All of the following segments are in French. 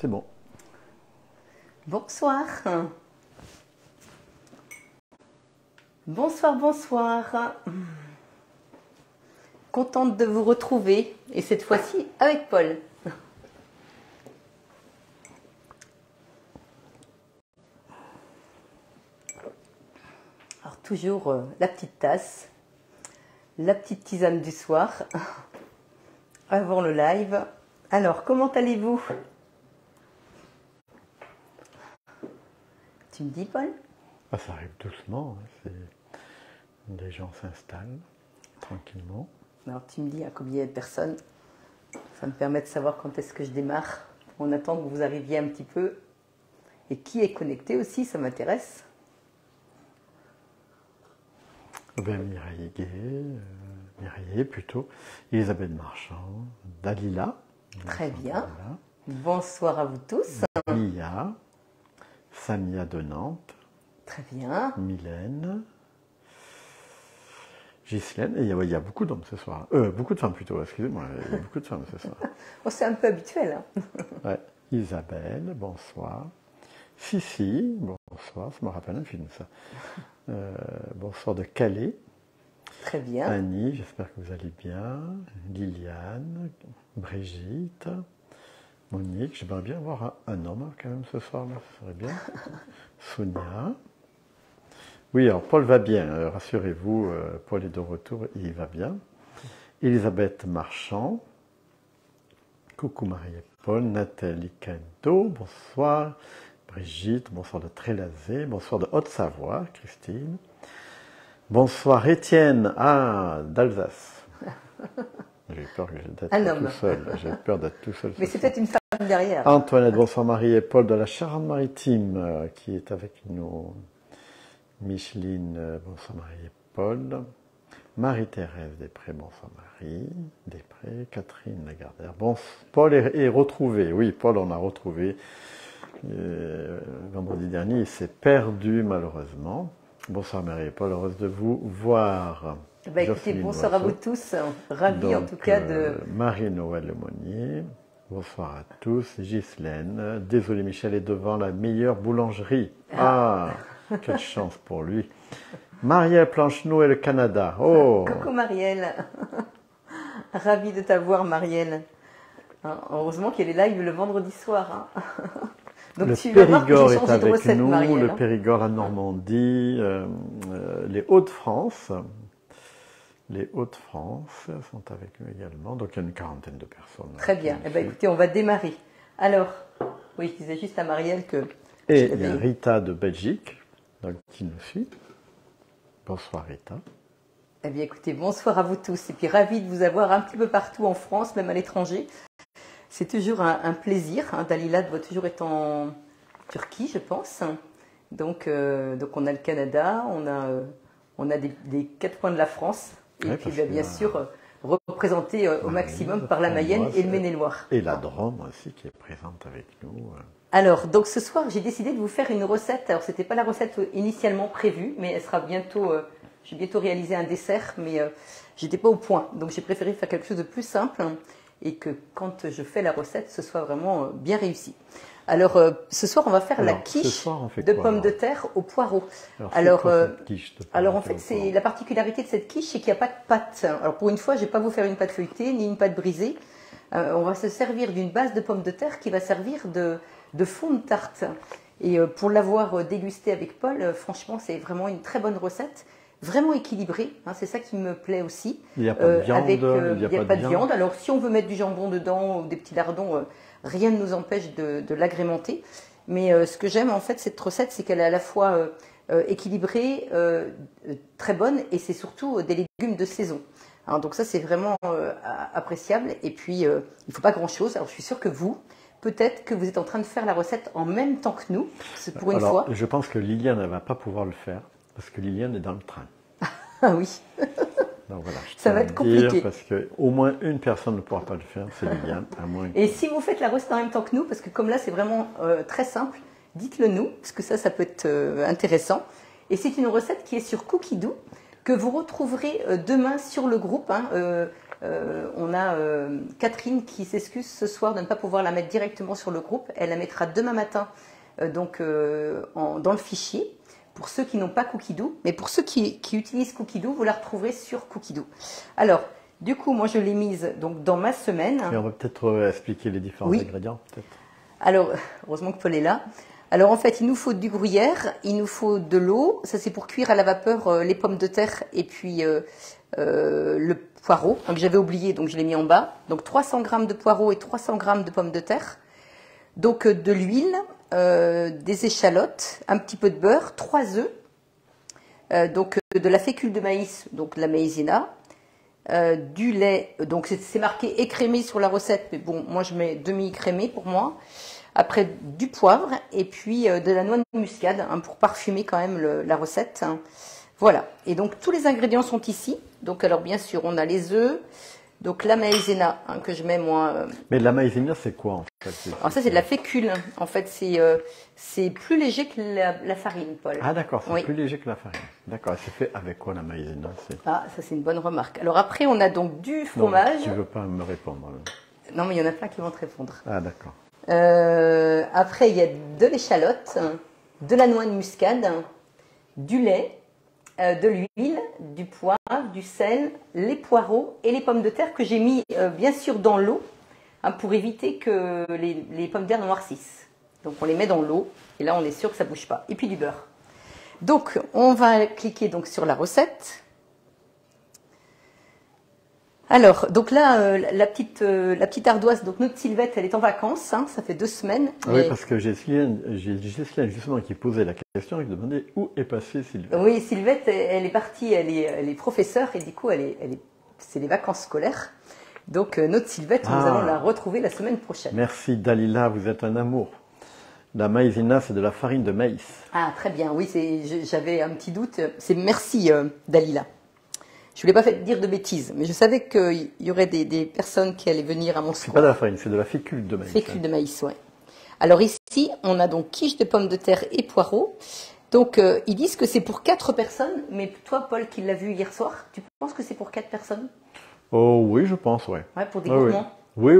C'est bon. Bonsoir. Bonsoir, bonsoir. Contente de vous retrouver, et cette fois-ci avec Paul. Alors toujours la petite tasse, la petite tisane du soir, avant le live. Alors, comment allez-vous? Tu me dis, Paul? Ah, ça arrive doucement. Les gens s'installent tranquillement. Alors, tu me dis à combien de personnes? Ça me permet de savoir quand est-ce que je démarre. On attend que vous arriviez un petit peu. Et qui est connecté aussi, ça m'intéresse. Mireille Gué, Mireille plutôt, Elisabeth Marchand, Dalila. Très bien. Dalila. Bonsoir à vous tous. Mia, Samia de Nantes. Très bien. Mylène, Ghislaine, et il y a beaucoup d'hommes ce soir. Beaucoup de femmes plutôt, excusez-moi, il y a beaucoup de femmes ce soir. Oh, c'est un peu habituel. Hein. Ouais. Isabelle, bonsoir. Sissi, bonsoir, ça me rappelle un film ça. Bonsoir de Calais. Très bien. Annie, j'espère que vous allez bien. Liliane, Brigitte, Monique, j'aimerais bien avoir un homme quand même ce soir, là, ce serait bien. Sonia. Oui, alors Paul va bien, rassurez-vous, Paul est de retour, il va bien. Elisabeth Marchand. Coucou Marie et Paul. Nathalie Cadeau, bonsoir. Brigitte, bonsoir de Trélazé, bonsoir de Haute-Savoie, Christine. Bonsoir Étienne, d'Alsace. J'ai peur d'être tout seul. J'ai peur d'être tout seul. Mais c'est peut-être une femme derrière. Antoinette, bonsoir Marie et Paul de la Charente-Maritime qui est avec nous. Micheline, bonsoir Marie et Paul. Marie-Thérèse Després, bonsoir Marie. Després, Catherine Lagardère. Bon, Paul est retrouvé. Oui, Paul, on a retrouvé. Vendredi dernier, il s'est perdu malheureusement. Bonsoir Marie et Paul, heureuse de vous voir. Écoutez, bonsoir à vous tous. Ravi en tout cas de... Marie-Noël Lemonnier. Bonsoir à tous. Ghislaine. Désolé, Michel est devant la meilleure boulangerie. Quelle chance pour lui. Marielle Plancheneau et le Canada. Oh. Coucou Marielle. Ravie de t'avoir Marielle. Heureusement qu'il y a les lives le vendredi soir. Donc le tu vas Périgord voir que est avec recette, nous, Marielle, le Périgord, la Normandie, les Hauts-de-France. Les Hauts-de-France sont avec nous également. Donc il y a une quarantaine de personnes. Très bien. Écoutez, on va démarrer. Alors, oui, je disais juste à Marielle que... Et il y a Rita de Belgique qui nous suit. Bonsoir Rita. Eh bien écoutez, bonsoir à vous tous. Et puis ravi de vous avoir un petit peu partout en France, même à l'étranger. C'est toujours un plaisir. Dalila doit toujours être en Turquie, je pense. Donc on a le Canada, on a des quatre coins de la France. Et puis bien sûr, représenté au maximum par la Mayenne et le Maine-et-Loire. Et la Drôme aussi qui est présente avec nous. Alors, donc ce soir, j'ai décidé de vous faire une recette. Alors, c'était pas la recette initialement prévue, mais elle sera bientôt... j'ai bientôt réalisé un dessert, mais j'étais pas au point. Donc, j'ai préféré faire quelque chose de plus simple et que quand je fais la recette, ce soit vraiment bien réussi. Alors, ce soir, on va faire la quiche de pommes de terre au poireau. Alors en fait, c'est la particularité de cette quiche, c'est qu'il n'y a pas de pâte. Alors, pour une fois, je vais pas vous faire une pâte feuilletée ni une pâte brisée. On va se servir d'une base de pommes de terre qui va servir de fond de tarte. Et pour l'avoir dégusté avec Paul, franchement, c'est vraiment une très bonne recette. Vraiment équilibrée, c'est ça qui me plaît aussi. Il n'y a pas de viande. Il n'y a pas de viande. Alors, si on veut mettre du jambon dedans ou des petits lardons, rien ne nous empêche de l'agrémenter. Mais ce que j'aime en fait, cette recette, c'est qu'elle est à la fois équilibrée, très bonne, et c'est surtout des légumes de saison. Donc ça, c'est vraiment appréciable. Et puis, il ne faut pas grand-chose. Alors, je suis sûre que vous, peut-être que vous êtes en train de faire la recette en même temps que nous, pour une fois. Je pense que Liliane ne va pas pouvoir le faire, parce que Liliane est dans le train. Ah oui. Donc voilà, ça va être compliqué. Parce qu'au moins une personne ne pourra pas le faire, c'est Liliane. À moins Et si vous faites la recette en même temps que nous, parce que comme là, c'est vraiment très simple, dites-le nous, parce que ça peut être intéressant. Et c'est une recette qui est sur Cookie Dough, que vous retrouverez demain sur le groupe. on a Catherine qui s'excuse ce soir de ne pas pouvoir la mettre directement sur le groupe. Elle la mettra demain matin dans le fichier. Pour ceux qui n'ont pas Cookidoo, mais pour ceux qui utilisent Cookidoo, vous la retrouverez sur Cookidoo. Alors, du coup, moi je l'ai mise donc dans ma semaine. Et on va peut-être expliquer les différents ingrédients. Alors, heureusement que Paul est là. Alors en fait, il nous faut du gruyère, il nous faut de l'eau. Ça c'est pour cuire à la vapeur les pommes de terre et puis le poireau. Donc j'avais oublié, donc je l'ai mis en bas. Donc 300 g de poireau et 300 g de pommes de terre. Donc de l'huile. Des échalotes, un petit peu de beurre, 3 œufs, donc de la fécule de maïs, donc de la maïzena, du lait, donc c'est marqué écrémé sur la recette, mais bon, moi je mets demi-écrémé pour moi. Après du poivre et puis de la noix de muscade pour parfumer quand même la recette. Hein. Voilà, et donc tous les ingrédients sont ici. Donc alors bien sûr, on a les œufs. Donc la maïzena que je mets moi. Mais la maïzena c'est quoi en fait? Alors ça c'est de la fécule. En fait c'est plus léger que la farine, Paul. Ah d'accord, c'est plus léger que la farine. D'accord, c'est fait avec quoi la maïzena? Ah ça c'est une bonne remarque. Alors après on a donc du fromage. Non, tu veux pas me répondre. Non mais il y en a plein qui vont te répondre. Ah d'accord. Après il y a de l'échalote, de la noix de muscade, du lait. De l'huile, du poivre, du sel, les poireaux et les pommes de terre que j'ai mis bien sûr dans l'eau pour éviter que les pommes de terre noircissent. Donc on les met dans l'eau et là on est sûr que ça ne bouge pas. Et puis du beurre. Donc on va cliquer donc sur la recette. Alors, donc là, la petite ardoise, donc notre Sylvette, elle est en vacances, hein, ça fait 2 semaines. Oui, parce que j'ai Céline justement qui posait la question et qui demandait où est passée Sylvette. Oui, Sylvette, elle est partie, elle est professeure et du coup, c'est les vacances scolaires. Donc notre Sylvette, nous allons la retrouver la semaine prochaine. Merci Dalila, vous êtes un amour. La maïzena, c'est de la farine de maïs. Ah, très bien, oui, j'avais un petit doute. Merci Dalila. Je ne voulais pas dire de bêtises, mais je savais qu'il y aurait des personnes qui allaient venir à mon secours. C'est pas de la farine, c'est de la fécule de maïs. Fécule de maïs, oui. Alors ici, on a donc quiche de pommes de terre et poireaux. Donc ils disent que c'est pour 4 personnes, mais toi, Paul, qui l'as vu hier soir, tu penses que c'est pour 4 personnes? Oh oui, je pense, oui. Ouais, pour des gourmands. Oui,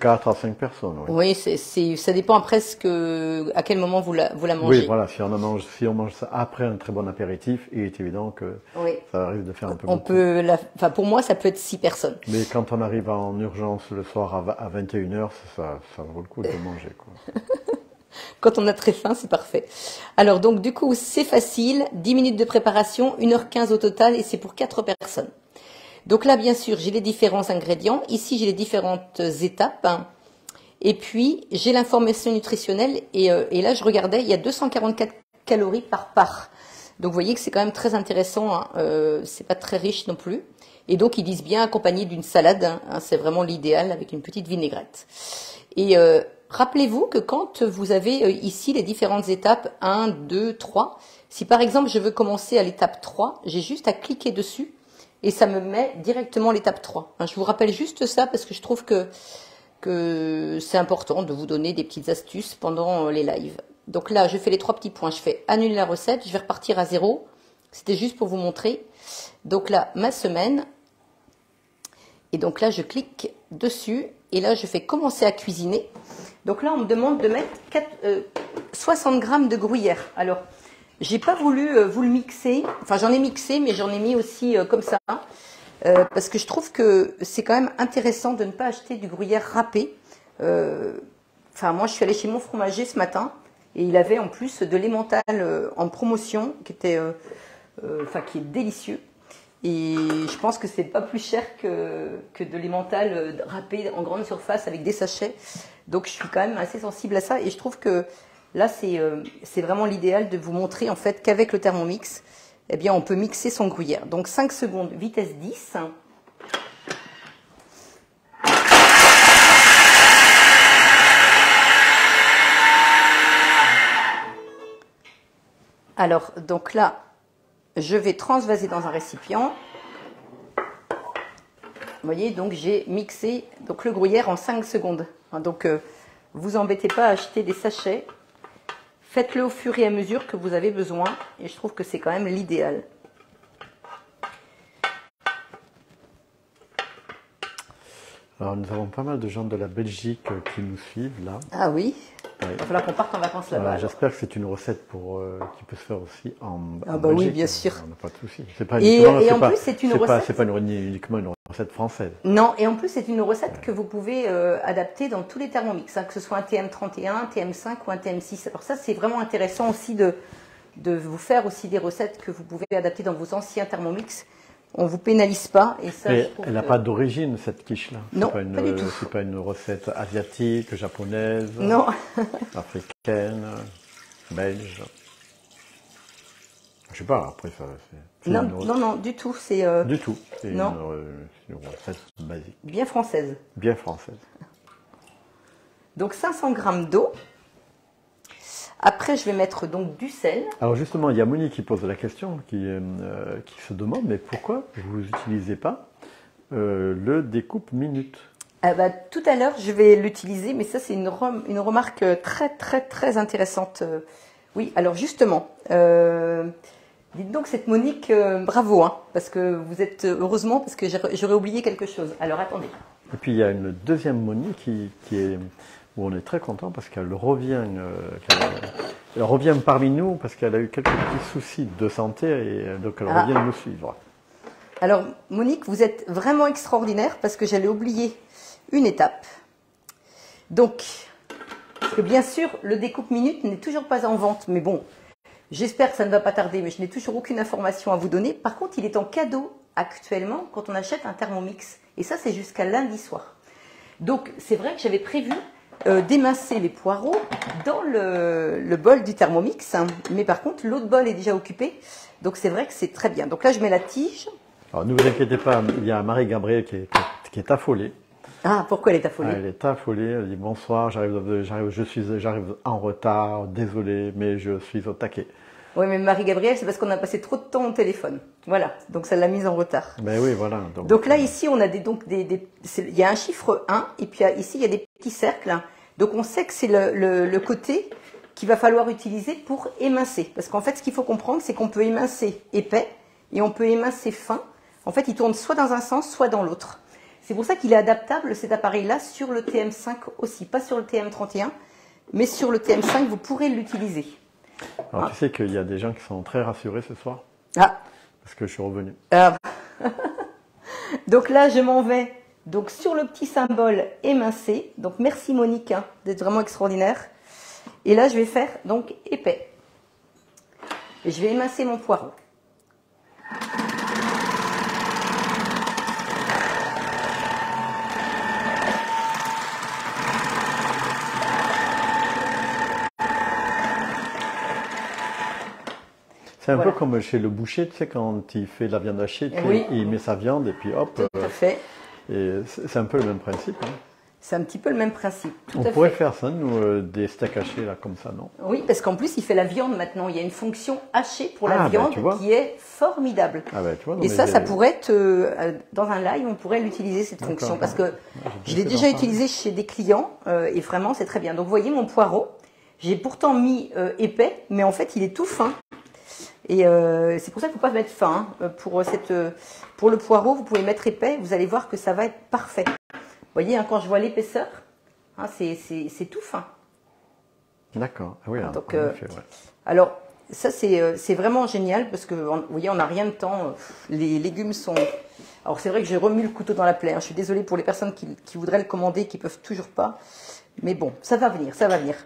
4 à 5 personnes. Oui, ça dépend après à quel moment vous la mangez. Oui, voilà, si on mange ça après un très bon apéritif, il est évident que ça risque de faire un peu beaucoup. Pour moi, ça peut être 6 personnes. Mais quand on arrive en urgence le soir à 21h, ça vaut le coup de manger, quoi. Quand on a très faim, c'est parfait. Alors donc du coup, c'est facile, 10 minutes de préparation, 1h15 au total et c'est pour 4 personnes. Donc là, bien sûr, j'ai les différents ingrédients. Ici, j'ai les différentes étapes. Et puis, j'ai l'information nutritionnelle. Et là, je regardais, il y a 244 calories par part. Donc, vous voyez que c'est quand même très intéressant. Hein. C'est pas très riche non plus. Et donc, ils disent bien accompagné d'une salade. Hein. C'est vraiment l'idéal avec une petite vinaigrette. Et rappelez-vous que quand vous avez ici les différentes étapes, 1, 2, 3, si par exemple, je veux commencer à l'étape 3, j'ai juste à cliquer dessus. Et ça me met directement l'étape 3. Je vous rappelle juste ça parce que je trouve que c'est important de vous donner des petites astuces pendant les lives. Donc là, je fais les 3 petits points. Je fais annuler la recette. Je vais repartir à 0. C'était juste pour vous montrer. Donc là, ma semaine. Et donc là, je clique dessus. Et là, je fais commencer à cuisiner. Donc là, on me demande de mettre 60 g de gruyère. Alors, j'ai pas voulu vous le mixer, enfin j'en ai mixé, mais j'en ai mis aussi comme ça, parce que je trouve que c'est quand même intéressant de ne pas acheter du gruyère râpé. Enfin moi je suis allée chez mon fromager ce matin, et il avait en plus de l'emmental en promotion, qui est délicieux. Et je pense que c'est pas plus cher que de l'emmental râpé en grande surface avec des sachets. Donc je suis quand même assez sensible à ça, et je trouve que là, c'est vraiment l'idéal de vous montrer en fait qu'avec le Thermomix, eh bien, on peut mixer son gruyère. Donc 5 secondes, vitesse 10. Alors, donc là, je vais transvaser dans un récipient. Vous voyez, donc j'ai mixé donc, le gruyère en 5 secondes. Donc, vous embêtez pas à acheter des sachets. Faites-le au fur et à mesure que vous avez besoin. Et je trouve que c'est quand même l'idéal. Alors, nous avons pas mal de gens de la Belgique qui nous suivent là. Ah oui, Ouais. il va falloir qu'on parte en vacances là-bas. Voilà, alors. j'espère que c'est une recette qui peut se faire aussi en Ah en bah oui, Belgique. bien sûr. On n'a pas de souci. C'est pas Et uniquement- en plus, c'est une recette. C'est pas uniquement une recette française. Non, et en plus, c'est une recette que vous pouvez adapter dans tous les Thermomix, hein, que ce soit un TM31, un TM5 ou un TM6. Alors ça, c'est vraiment intéressant aussi de vous faire aussi des recettes que vous pouvez adapter dans vos anciens Thermomix. On ne vous pénalise pas. Et ça, Mais je trouve elle n'a que- pas d'origine, cette quiche-là. Non, pas pas du tout. C'est pas une recette asiatique, japonaise, Non, africaine, belge. Je sais pas, après ça, c'est non, une non, non, du tout. C'est du tout. C'est Non. une recette basique, bien française. bien française. Donc 500 grammes d'eau. Après, je vais mettre donc du sel. Alors justement, il y a Monique qui pose la question, qui se demande, mais pourquoi vous n'utilisez pas le découpe minute? Ah bah, tout à l'heure, je vais l'utiliser, mais ça, c'est une remarque très, très, très intéressante. Oui, alors justement, dites donc, cette Monique, bravo, hein, parce que vous êtes, heureusement, parce que j'aurais oublié quelque chose. Alors, attendez. Et puis il y a une deuxième Monique où on est très content parce qu'elle revient, elle revient parmi nous parce qu'elle a eu quelques petits soucis de santé et donc elle revient nous suivre. Alors, Monique, vous êtes vraiment extraordinaire parce que j'allais oublier une étape. Donc, parce que bien sûr, le découpe minute n'est toujours pas en vente, mais bon, j'espère que ça ne va pas tarder, mais je n'ai toujours aucune information à vous donner. Par contre, il est en cadeau actuellement quand on achète un Thermomix. Et ça, c'est jusqu'à lundi soir. Donc, c'est vrai que j'avais prévu d'émincer les poireaux dans le bol du Thermomix, hein, mais par contre, l'autre bol est déjà occupé. Donc, c'est vrai que c'est très bien. Donc là, je mets la tige. Alors ne vous inquiétez pas, il y a Marie-Gabrielle qui est affolée. Ah, pourquoi elle est affolée? Elle est affolée, elle dit bonsoir, j'arrive en retard, désolé, mais je suis au taquet. Oui, mais Marie-Gabrielle, c'est parce qu'on a passé trop de temps au téléphone. Voilà, donc ça l'a mise en retard. Ben oui, voilà. Donc là, ici, on a il y a un chiffre 1, et puis ici, il y a des petits cercles. Donc on sait que c'est le côté qu'il va falloir utiliser pour émincer. Parce qu'en fait, ce qu'il faut comprendre, c'est qu'on peut émincer épais et on peut émincer fin. En fait, il tourne soit dans un sens, soit dans l'autre. C'est pour ça qu'il est adaptable, cet appareil-là, sur le TM5 aussi. Pas sur le TM31, mais sur le TM5, vous pourrez l'utiliser. Alors tu sais qu'il y a des gens qui sont très rassurés ce soir Ah, parce que je suis revenu. donc là, je m'en vais donc sur le petit symbole émincé. Donc merci Monique hein, d'être vraiment extraordinaire. Et là, je vais faire donc épais. Et je vais émincer mon poireau. C'est un Voilà. peu comme chez le boucher, tu sais, quand il fait la viande hachée, tu sais, Oui. il met sa viande et puis hop. Tout à fait. Et c'est un peu le même principe. Hein. C'est un petit peu le même principe. Tout On à pourrait fait. faire ça, nous, des steaks hachés, là, comme ça, non? Oui, parce qu'en plus, il fait la viande maintenant. Il y a une fonction hachée pour la Ah, ben, viande tu vois. qui est formidable. Ah ben, tu vois, non, Et mais ça j'ai- pourrait être, dans un live, on pourrait l'utiliser cette D'accord. fonction. Parce que je l'ai fait déjà d'en utilisé chez des clients et vraiment, c'est très bien. Donc, vous voyez mon poireau. J'ai pourtant mis épais, mais en fait, il est tout fin. Et c'est pour ça qu'il ne faut pas mettre fin. Hein. Pour le poireau, vous pouvez mettre épais. Vous allez voir que ça va être parfait. Vous voyez, hein, quand je vois l'épaisseur, hein, c'est tout fin. D'accord. Ah oui, Donc, en effet, ouais. Alors, ça, c'est vraiment génial parce que, vous voyez, on n'a rien de temps. Les légumes sont... Alors, c'est vrai que j'ai remis le couteau dans la plaie. Hein. Je suis désolée pour les personnes qui voudraient le commander, qui ne peuvent toujours pas. Mais bon, ça va venir, ça va venir.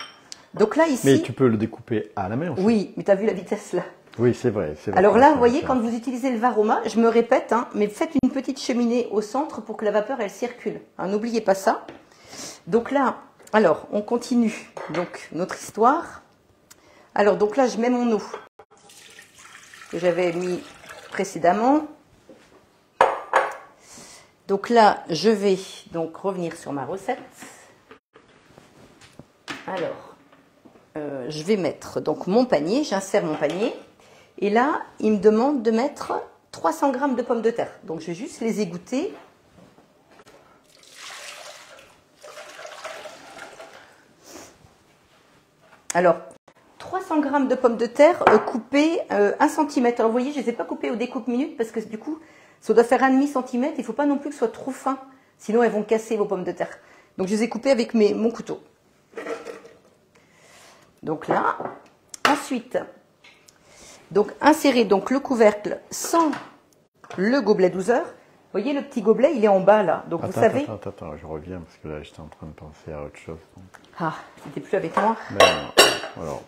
Donc là, ici... Mais tu peux le découper à la main aussi. Oui, mais tu as vu la vitesse là. Oui, c'est vrai. Alors là, vous voyez, quand vous utilisez le Varoma, je me répète, hein, mais faites une petite cheminée au centre pour que la vapeur, elle circule. Hein, n'oubliez pas ça. Donc là, alors, on continue donc notre histoire. Alors, donc là, je mets mon eau que j'avais mis précédemment. Donc là, je vais donc revenir sur ma recette. Alors, je vais mettre donc mon panier, j'insère mon panier. Et là, il me demande de mettre 300 grammes de pommes de terre. Donc, je vais juste les égoutter. Alors, 300 grammes de pommes de terre coupées 1 cm. Alors, vous voyez, je ne les ai pas coupées au découpe minute parce que du coup, ça doit faire 1,5 cm. Il ne faut pas non plus que ce soit trop fin. Sinon, elles vont casser vos pommes de terre. Donc, je les ai coupées avec mon couteau. Donc là, ensuite, donc insérez donc le couvercle sans le gobelet 12 heures. Vous voyez, le petit gobelet, il est en bas là. Donc, vous savez... Attends, je reviens parce que là, j'étais en train de penser à autre chose. Donc. Ah, t'étais plus avec moi. Alors,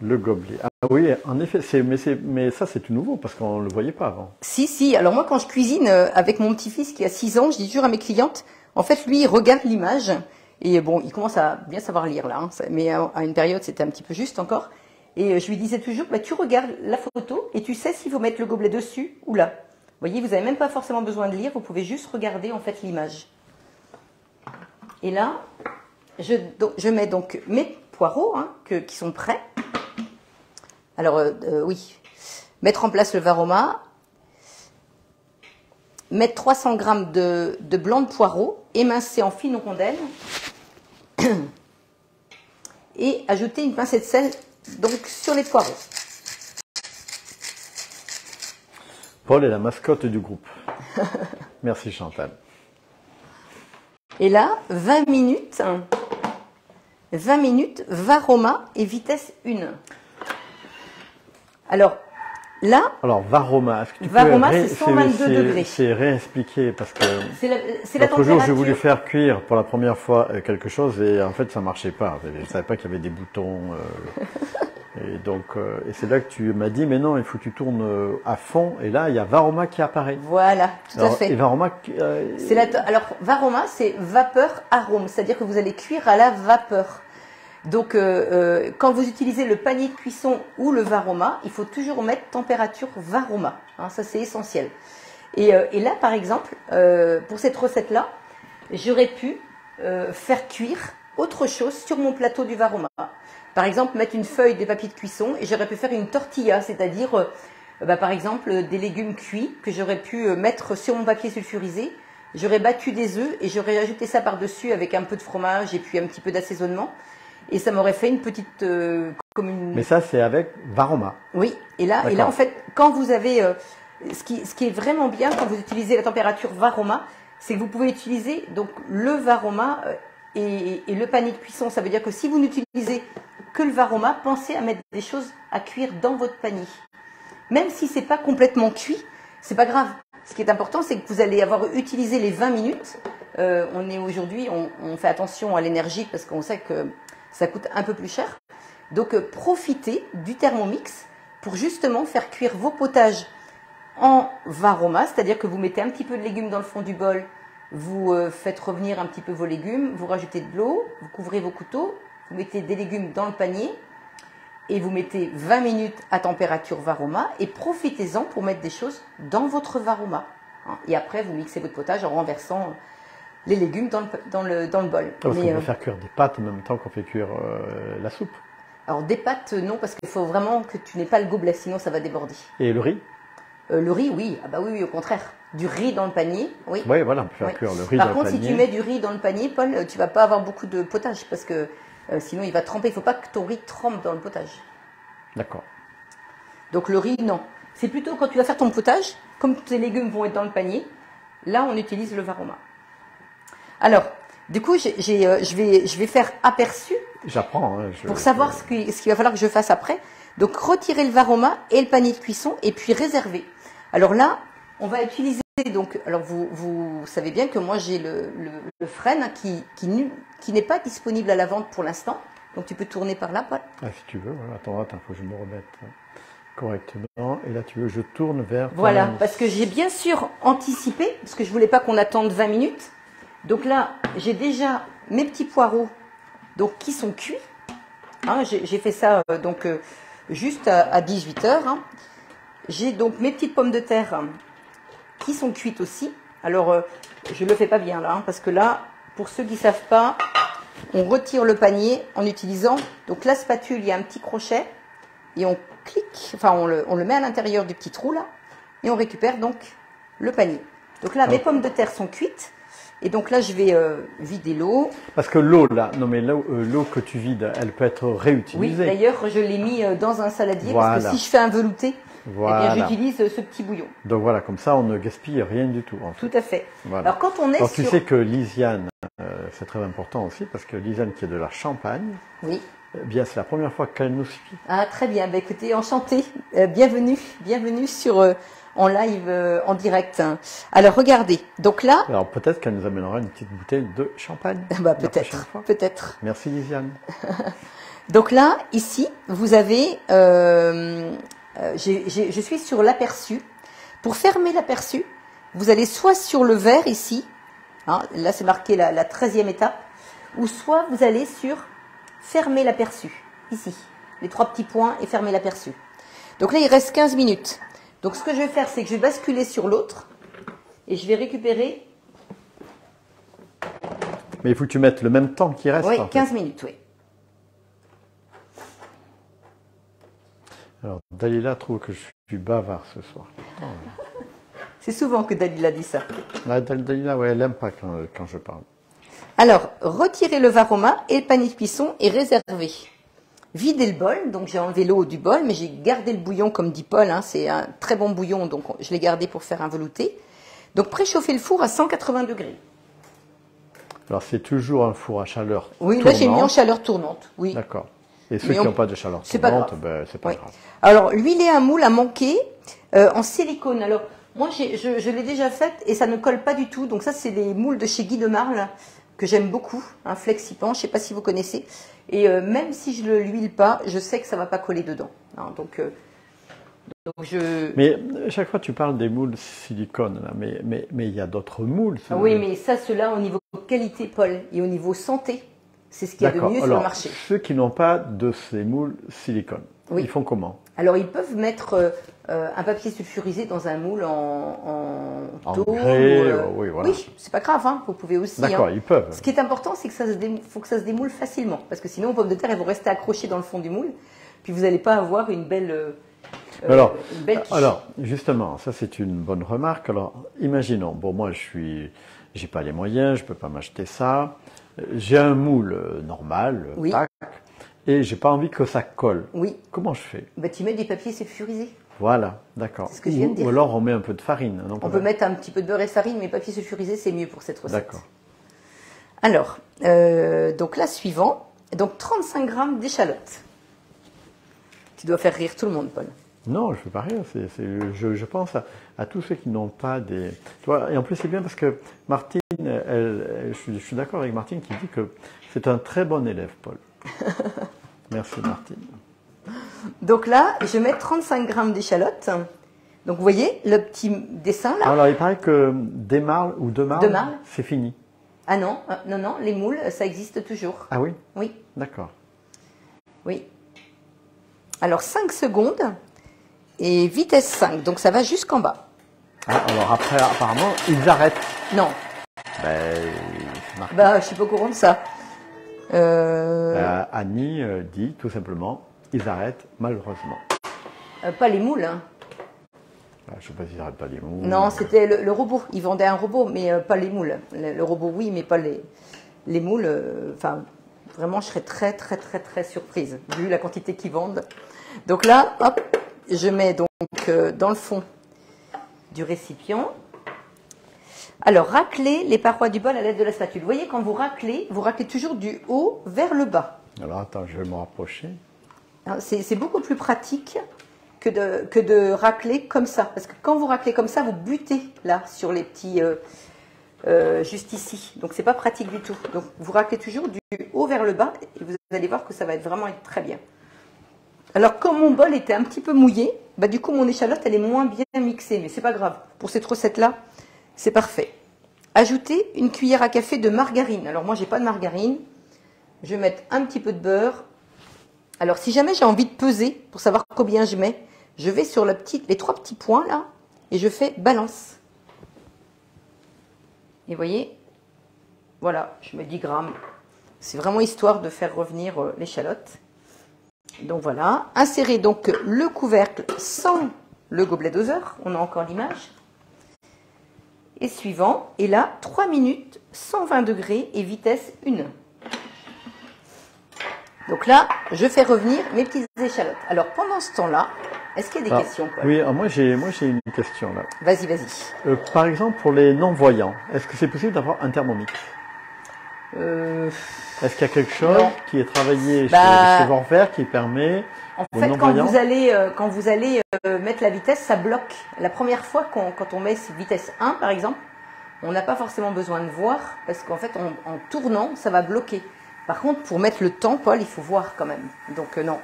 le gobelet. Ah oui, en effet, mais ça, c'est tout nouveau parce qu'on ne le voyait pas avant. Si. Alors moi, quand je cuisine avec mon petit-fils qui a 6 ans, je dis toujours à mes clientes, en fait, lui, il regarde l'image. Et bon, il commence à bien savoir lire là, hein, mais à une période, c'était un petit peu juste encore. Et je lui disais toujours, bah, tu regardes la photo et tu sais s'il faut mettre le gobelet dessus ou là. Vous voyez, vous n'avez même pas forcément besoin de lire, vous pouvez juste regarder en fait l'image. Et là, je mets donc mes poireaux hein, qui sont prêts. Alors oui, mettre en place le varoma, mettre 300 g de blanc de poireau, émincer en fines rondelles et ajouter une pincée de sel donc sur les poireaux. Paul est la mascotte du groupe. Merci Chantal. Et là, 20 minutes, varoma et vitesse 1. Alors, là... Alors, varoma, est-ce que tu varoma, c'est 122 degrés. C'est réexpliqué parce que... C'est la l'autre jour, température. j'ai voulu faire cuire pour la première fois quelque chose et en fait, ça marchait pas. Je ne savais pas qu'il y avait des boutons. Et donc, et c'est là que tu m'as dit, mais non, il faut que tu tournes à fond. Et là, il y a varoma qui apparaît. Voilà, tout à fait. Et varoma... Alors, varoma, c'est vapeur arôme, c'est-à-dire que vous allez cuire à la vapeur. Donc, quand vous utilisez le panier de cuisson ou le varoma, il faut toujours mettre température varoma. Hein, ça, c'est essentiel. Et là, par exemple, pour cette recette-là, j'aurais pu faire cuire autre chose sur mon plateau du varoma. Par exemple, mettre une feuille de papier de cuisson et j'aurais pu faire une tortilla, c'est-à-dire, par exemple, des légumes cuits que j'aurais pu mettre sur mon papier sulfurisé. J'aurais battu des œufs et j'aurais ajouté ça par-dessus avec un peu de fromage et puis un petit peu d'assaisonnement. Et ça m'aurait fait une petite... Mais ça, c'est avec varoma. Oui. Et là, en fait, quand vous avez... ce qui est vraiment bien quand vous utilisez la température varoma, c'est que vous pouvez utiliser donc le varoma et le panier de cuisson. Ça veut dire que si vous n'utilisez que le varoma, pensez à mettre des choses à cuire dans votre panier. Même si c'est pas complètement cuit, c'est pas grave. Ce qui est important, c'est que vous allez avoir utilisé les 20 minutes. On est aujourd'hui, on fait attention à l'énergie parce qu'on sait que ça coûte un peu plus cher. Donc profitez du Thermomix pour justement faire cuire vos potages en varoma, c'est-à-dire que vous mettez un petit peu de légumes dans le fond du bol, vous faites revenir un petit peu vos légumes, vous rajoutez de l'eau, vous couvrez vos couteaux, vous mettez des légumes dans le panier et vous mettez 20 minutes à température varoma et profitez-en pour mettre des choses dans votre varoma. Et après, vous mixez votre potage en renversant les légumes dans le bol. Parce qu'on peut faire cuire des pâtes en même temps qu'on fait cuire la soupe. Alors des pâtes, non, parce qu'il faut vraiment que tu n'aies pas le gobelet, sinon ça va déborder. Et le riz? Le riz, oui. Ah bah oui, au contraire. Du riz dans le panier, oui. Oui, voilà, on peut faire cuire le riz dans le panier. Par contre, si tu mets du riz dans le panier, Paul, tu vas pas avoir beaucoup de potage, parce que sinon il va tremper. Il ne faut pas que ton riz trempe dans le potage. D'accord. Donc le riz, non. C'est plutôt quand tu vas faire ton potage, comme tes légumes vont être dans le panier, là on utilise le varoma. Alors, du coup, je vais faire aperçu. J'apprends. Hein, pour savoir ce qu'il va falloir que je fasse après. Donc, retirer le varoma et le panier de cuisson et puis réserver. Alors là, on va utiliser, donc, alors vous savez bien que moi j'ai le frêne qui n'est pas disponible à la vente pour l'instant. Donc, tu peux tourner par là, Paul. Ah, si tu veux, voilà. Attends, faut que je me remette correctement. Et là, tu veux, je tourne vers... Voilà, parce que j'ai bien sûr anticipé, parce que je voulais pas qu'on attende 20 minutes. Donc là, j'ai déjà mes petits poireaux donc, qui sont cuits. Hein, j'ai fait ça donc juste à 18 h. Hein. J'ai donc mes petites pommes de terre qui sont cuites aussi. Alors, je ne le fais pas bien là, hein, parce que là, pour ceux qui ne savent pas, on retire le panier en utilisant donc la spatule, il y a un petit crochet, et on clique, enfin on le met à l'intérieur du petit trou là, et on récupère donc le panier. Donc là, mes pommes de terre sont cuites. Et donc là, je vais vider l'eau. Parce que l'eau, là, non mais l'eau que tu vides, elle peut être réutilisée. Oui, d'ailleurs, je l'ai mis dans un saladier, voilà. parce que si je fais un velouté, Voilà. Eh bien, j'utilise ce petit bouillon. Donc voilà, comme ça, on ne gaspille rien du tout. En fait. Tout à fait. Voilà. Alors, quand on est Alors, tu sur... sais que Lisiane, c'est très important aussi, parce que Lisiane qui est de la Champagne, Oui. eh bien, c'est la première fois qu'elle nous suit. Ah, très bien. Bah, écoutez, enchantée. Bienvenue sur en live, en direct. Alors, regardez. Donc là, Alors peut-être qu'elle nous amènera une petite bouteille de champagne. bah, la prochaine peut-être, fois. peut-être. Merci Lisiane. Donc là, ici, vous avez, je suis sur l'aperçu. Pour fermer l'aperçu, vous allez soit sur le vert ici, hein, là c'est marqué la 13e étape, ou soit vous allez sur fermer l'aperçu, ici, les 3 petits points et fermer l'aperçu. Donc là, il reste 15 minutes. Donc ce que je vais faire, c'est que je vais basculer sur l'autre et je vais récupérer, Mais il faut que tu mettes le même temps qui reste. oui, en fait. 15 minutes, oui. Alors Dalila trouve que je suis bavard ce soir. C'est souvent que Dalila dit ça. Ah, Dalila, ouais, elle n'aime pas quand je parle. Alors, retirez le varoma et le panier de cuisson est réservé. Videz le bol, donc j'ai enlevé l'eau du bol, mais j'ai gardé le bouillon comme dit Paul, hein, c'est un très bon bouillon, donc je l'ai gardé pour faire un velouté. Donc préchauffez le four à 180 degrés. Alors c'est toujours un four à chaleur Oui, tournante. là j'ai mis en chaleur tournante, oui. D'accord. Et ceux Mais qui n'ont pas de chaleur c'est pas tournante, grave. ben, c'est pas Oui. grave. Alors, huiler un moule à manquer en silicone. Alors, moi, je l'ai déjà faite et ça ne colle pas du tout. Donc ça, c'est les moules de chez Guy de Marle que j'aime beaucoup, un Flexipan, je ne sais pas si vous connaissez. Et même si je ne l'huile pas, je sais que ça ne va pas coller dedans. Hein, donc je... Mais chaque fois tu parles des moules silicone, là, mais il y a d'autres moules. Ah oui, mais ça, cela au niveau qualité, Paul, et au niveau santé, c'est ce qu'il y a de D'accord. mieux sur Alors, le marché. ceux qui n'ont pas de ces moules silicone, Oui. ils font comment? Alors, ils peuvent mettre un papier sulfurisé dans un moule en En tôle. grès, oui, voilà. Oui, c'est pas grave, hein, vous pouvez aussi. D'accord, hein. ils peuvent. Ce qui est important, c'est que faut que ça se démoule facilement. Parce que sinon, les pommes de terre, elles vont rester accrochées dans le fond du moule. Puis vous n'allez pas avoir une belle, une belle quiche. Alors, justement, ça c'est une bonne remarque. Alors, imaginons, bon, moi j'ai pas les moyens, je peux pas m'acheter ça. J'ai un moule normal, Oui. tac, et j'ai pas envie que ça colle. Oui. Comment je fais? Bah, tu mets des papiers sulfurisés. Voilà, d'accord. C'est ce que je viens de dire. Ou alors on met un peu de farine. Non, On peut mettre un petit peu de beurre et de farine, mais papier sulfurisé, c'est mieux pour cette recette. D'accord. Alors, donc là, suivant, donc 35 grammes d'échalotes. Tu dois faire rire tout le monde, Paul. Non, je ne fais pas rire. Je pense à tous ceux qui n'ont pas des... Tu vois, et en plus, c'est bien parce que Martine, je suis d'accord avec Martine qui dit que c'est un très bon élève, Paul. Merci, Martine. Donc là, je mets 35 grammes d'échalotes. Donc vous voyez le petit dessin là. Alors, il paraît que des marles ou de marles, c'est fini. Ah non, non, les moules, ça existe toujours. Ah oui? Oui, D'accord. oui. Alors 5 secondes et vitesse 5, donc ça va jusqu'en bas. Ah, alors après, apparemment, ils arrêtent. Non, Ben, c'est marqué. bah je suis pas au courant de ça. Annie dit tout simplement, ils arrêtent malheureusement. Pas les moules. Hein. Je ne sais pas s'ils n'arrêtent pas les moules. Non, c'était le robot. Ils vendaient un robot, mais pas les moules. Le robot, oui, mais pas les moules. Enfin, vraiment, je serais très, très, très, très surprise, vu la quantité qu'ils vendent. Donc là, hop, je mets donc dans le fond du récipient. Alors, raclez les parois du bol à l'aide de la spatule. Vous voyez, quand vous raclez toujours du haut vers le bas. Alors, attends, je vais me rapprocher. C'est beaucoup plus pratique que de racler comme ça. Parce que quand vous raclez comme ça, vous butez là sur les petits... juste ici. Donc, c'est pas pratique du tout. Donc, vous raclez toujours du haut vers le bas et vous allez voir que ça va vraiment être très bien. Alors, comme mon bol était un petit peu mouillé, bah, du coup, mon échalote, elle est moins bien mixée. Mais c'est pas grave. Pour cette recette-là, c'est parfait. Ajoutez une cuillère à café de margarine. Alors, moi, j'ai pas de margarine. Je vais mettre un petit peu de beurre. Alors, si jamais j'ai envie de peser pour savoir combien je mets, je vais sur les 3 petits points là et je fais balance. Et vous voyez, voilà, je mets 10 grammes. C'est vraiment histoire de faire revenir l'échalote. Donc voilà, insérez donc le couvercle sans le gobelet doseur. On a encore l'image. Et suivant, et là, 3 minutes, 120 degrés et vitesse 1. Donc là, je fais revenir mes petites échalotes. Alors pendant ce temps-là, Est-ce qu'il y a des Alors, questions, Paul? oui, alors moi j'ai une question là. Vas-y, vas-y. Par exemple, pour les non-voyants, est-ce que c'est possible d'avoir un Thermomix? Est-ce qu'il y a quelque chose Non. qui est travaillé Bah, chez Vorwerk qui permet En aux fait, non-voyants? quand vous allez mettre la vitesse, ça bloque. La première fois, quand on met vitesse 1, par exemple, on n'a pas forcément besoin de voir, parce qu'en fait, en tournant, ça va bloquer. Par contre, pour mettre le temps, Paul, il faut voir quand même. Donc, non.